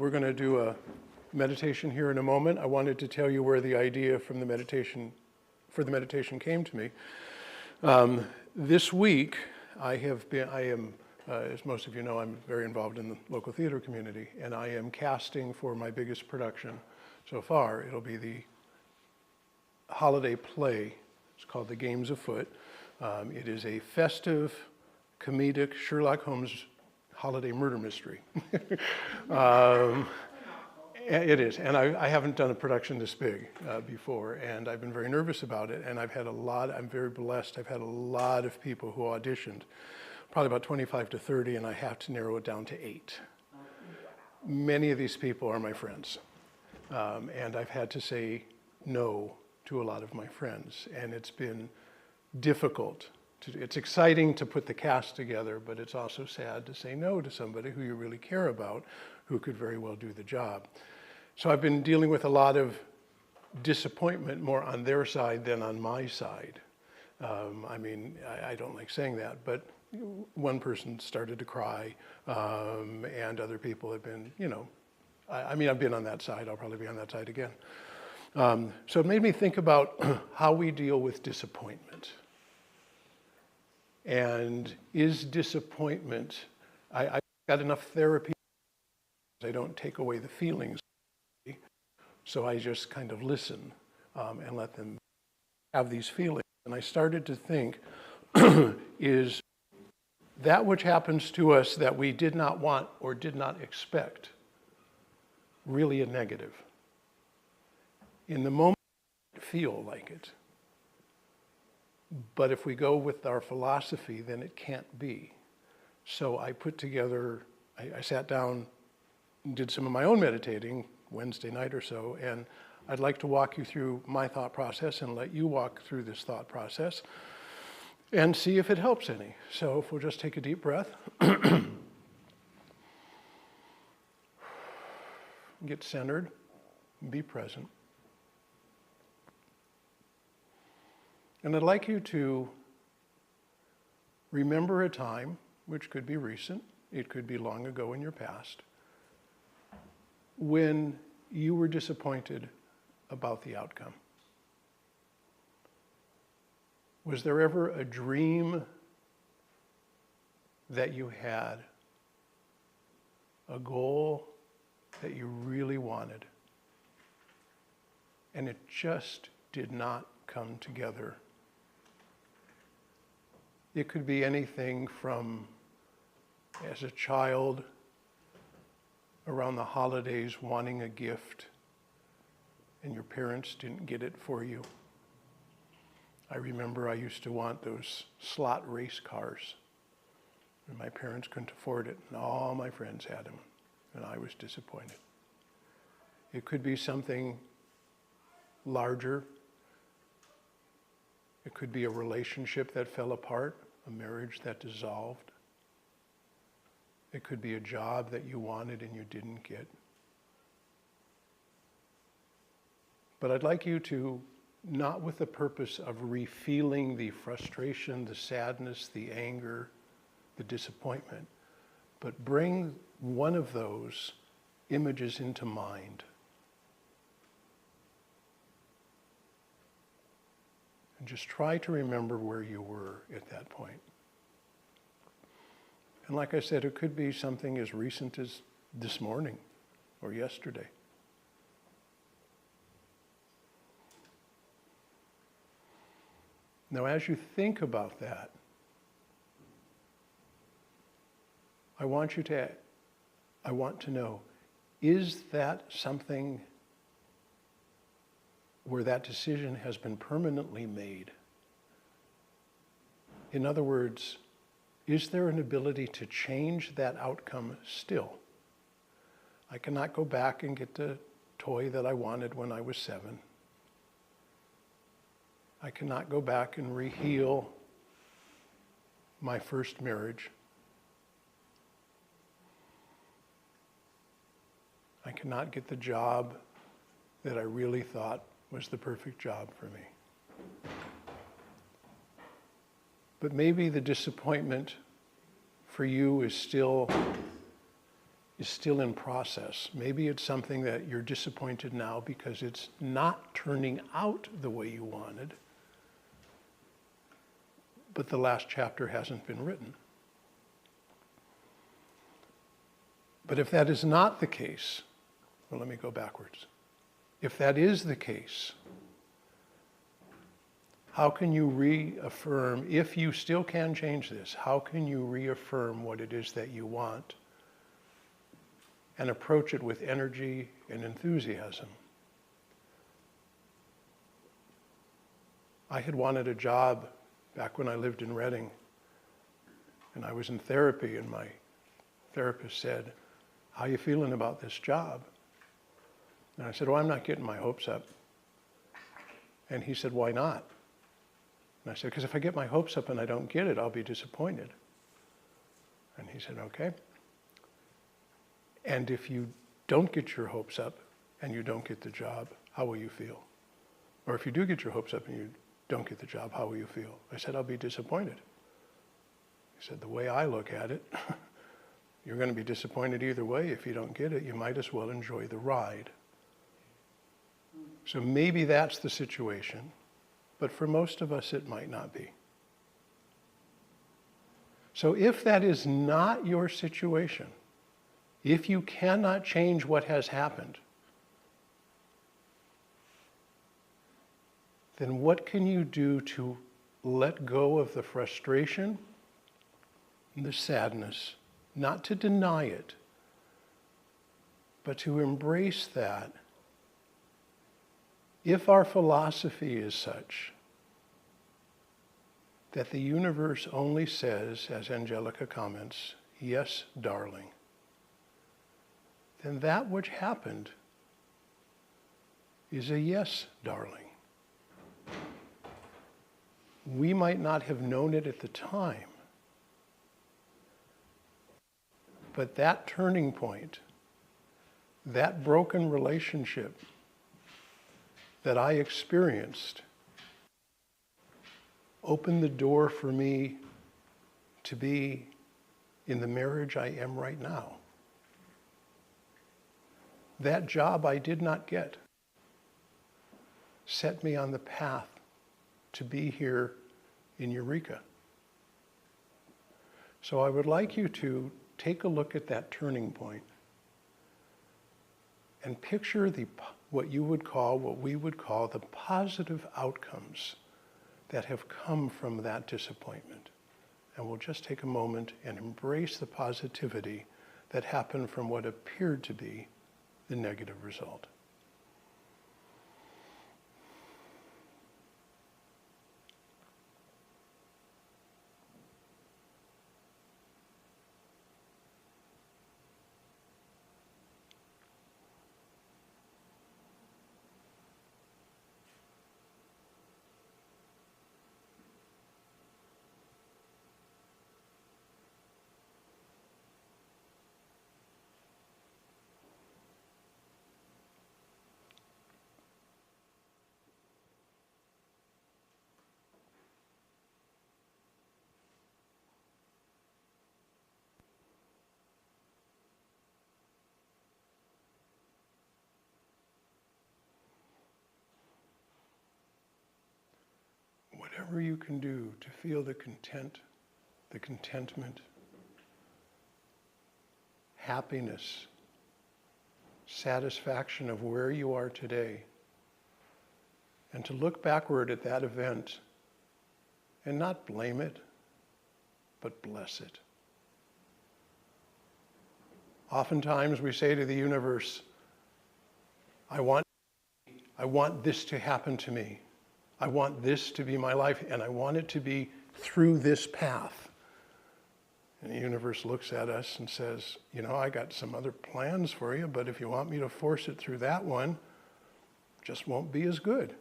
We're going to do a meditation here in a moment. I wanted to tell you where the idea for the meditation came to me. This week, as most of you know, I'm very involved in the local theater community, and I am casting for my biggest production so far. It'll be the holiday play. It's called The Games Afoot. It is a festive, comedic Sherlock Holmes holiday murder mystery. It is, and I haven't done a production this big before, and I've been very nervous about it, and I'm very blessed. I've had a lot of people who auditioned, probably about 25 to 30, and I have to narrow it down to 8. Many of these people are my friends, and I've had to say no to a lot of my friends, and it's been difficult. It's exciting to put the cast together, but it's also sad to say no to somebody who you really care about, who could very well do the job. So I've been dealing with a lot of disappointment more on their side than on my side. I don't like saying that, but one person started to cry, and other people have been, I've been on that side. I'll probably be on that side again. So it made me think about how we deal with disappointment. And is disappointment, I got enough therapy, I don't take away the feelings, so I just kind of listen and let them have these feelings. And I started to think, is that which happens to us that we did not want or did not expect really a negative? In the moment, it feel like it. But if we go with our philosophy, then it can't be. So I put together, I sat down and did some of my own meditating Wednesday night or so, and I'd like to walk you through my thought process and let you walk through this thought process and see if it helps any. So if we'll just take a deep breath. Get centered, be present. And I'd like you to remember a time, which could be recent, it could be long ago in your past, when you were disappointed about the outcome. Was there ever a dream that you had, a goal that you really wanted, and it just did not come together? It could be anything from, as a child, around the holidays, wanting a gift, and your parents didn't get it for you. I remember I used to want those slot race cars, and my parents couldn't afford it, and all my friends had them, and I was disappointed. It could be something larger. It could be a relationship that fell apart, a marriage that dissolved. It could be a job that you wanted and you didn't get. But I'd like you to, not with the purpose of refeeling the frustration, the sadness, the anger, the disappointment, but bring one of those images into mind. And just try to remember where you were at that point. And like I said, it could be something as recent as this morning or yesterday. Now, as you think about that, I want to know, is that something where that decision has been permanently made? In other words, is there an ability to change that outcome still? I cannot go back and get the toy that I wanted when I was 7. I cannot go back and reheal my first marriage. I cannot get the job that I really thought was the perfect job for me. But maybe the disappointment for you is still is still in process. Maybe it's something that you're disappointed now because it's not turning out the way you wanted, but the last chapter hasn't been written. But if that is not the case, well, let me go backwards. If that is the case, how can you reaffirm, if you still can change this, how can you reaffirm what it is that you want and approach it with energy and enthusiasm? I had wanted a job back when I lived in Reading, and I was in therapy, and my therapist said, "How you feeling about this job?" And I said, "Well, I'm not getting my hopes up." And he said, "Why not?" And I said, "Because if I get my hopes up and I don't get it, I'll be disappointed." And he said, "Okay. And if you don't get your hopes up and you don't get the job, how will you feel? Or if you do get your hopes up and you don't get the job, how will you feel?" I said, "I'll be disappointed." He said, "The way I look at it, you're going to be disappointed either way. If you don't get it, you might as well enjoy the ride." So maybe that's the situation, but for most of us it might not be. So if that is not your situation, if you cannot change what has happened, then what can you do to let go of the frustration and the sadness, not to deny it, but to embrace that? If our philosophy is such that the universe only says, as Angelica comments, "Yes, darling," then that which happened is a yes, darling. We might not have known it at the time, but that turning point, that broken relationship that I experienced, opened the door for me to be in the marriage I am right now. That job I did not get set me on the path to be here in Eureka. So I would like you to take a look at that turning point and picture what we would call the positive outcomes that have come from that disappointment. And we'll just take a moment and embrace the positivity that happened from what appeared to be the negative result. Whatever you can do to feel the content, the contentment, happiness, satisfaction of where you are today, and to look backward at that event and not blame it, but bless it. Oftentimes we say to the universe, I want this to happen to me. I want this to be my life, and I want it to be through this path. And the universe looks at us and says, I got some other plans for you, but if you want me to force it through that one, it just won't be as good.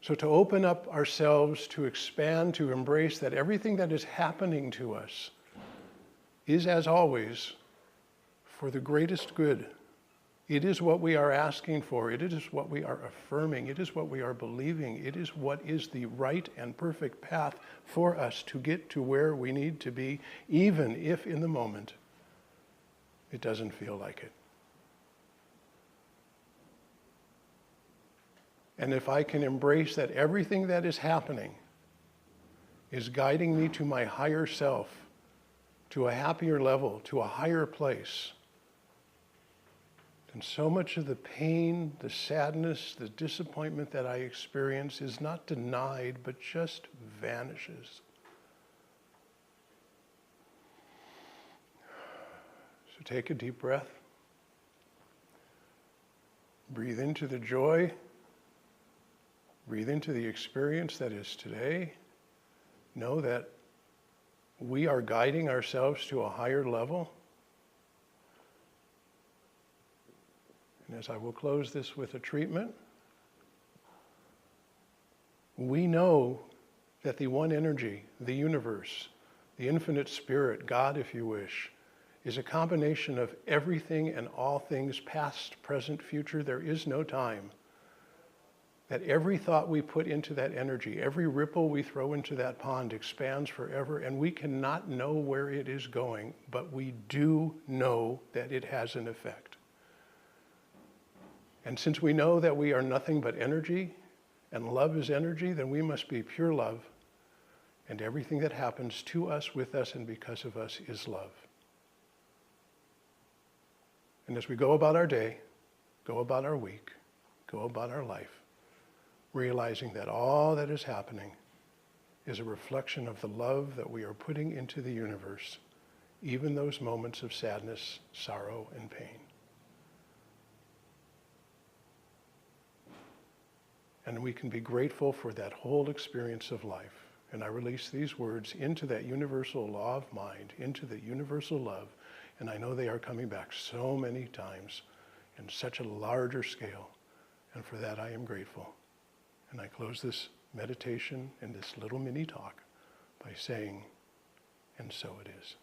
So to open up ourselves, to expand, to embrace that everything that is happening to us is, as always, for the greatest good. It is what we are asking for. It is what we are affirming. It is what we are believing. It is what is the right and perfect path for us to get to where we need to be, even if in the moment it doesn't feel like it. And if I can embrace that everything that is happening is guiding me to my higher self, to a happier level, to a higher place, then so much of the pain, the sadness, the disappointment that I experience is not denied, but just vanishes. So take a deep breath. Breathe into the joy. Breathe into the experience that is today. Know that we are guiding ourselves to a higher level. And as I will close this with a treatment, we know that the one energy, the universe, the infinite spirit, God if you wish, is a combination of everything and all things, past, present, future. There is no time. That every thought we put into that energy, every ripple we throw into that pond expands forever, and we cannot know where it is going, but we do know that it has an effect. And since we know that we are nothing but energy, and love is energy, then we must be pure love, and everything that happens to us, with us, and because of us is love. And as we go about our day, go about our week, go about our life, realizing that all that is happening is a reflection of the love that we are putting into the universe, even those moments of sadness, sorrow, and pain. And we can be grateful for that whole experience of life. And I release these words into that universal law of mind, into the universal love. And I know they are coming back so many times in such a larger scale. And for that I am grateful. And I close this meditation and this little mini talk by saying, and so it is.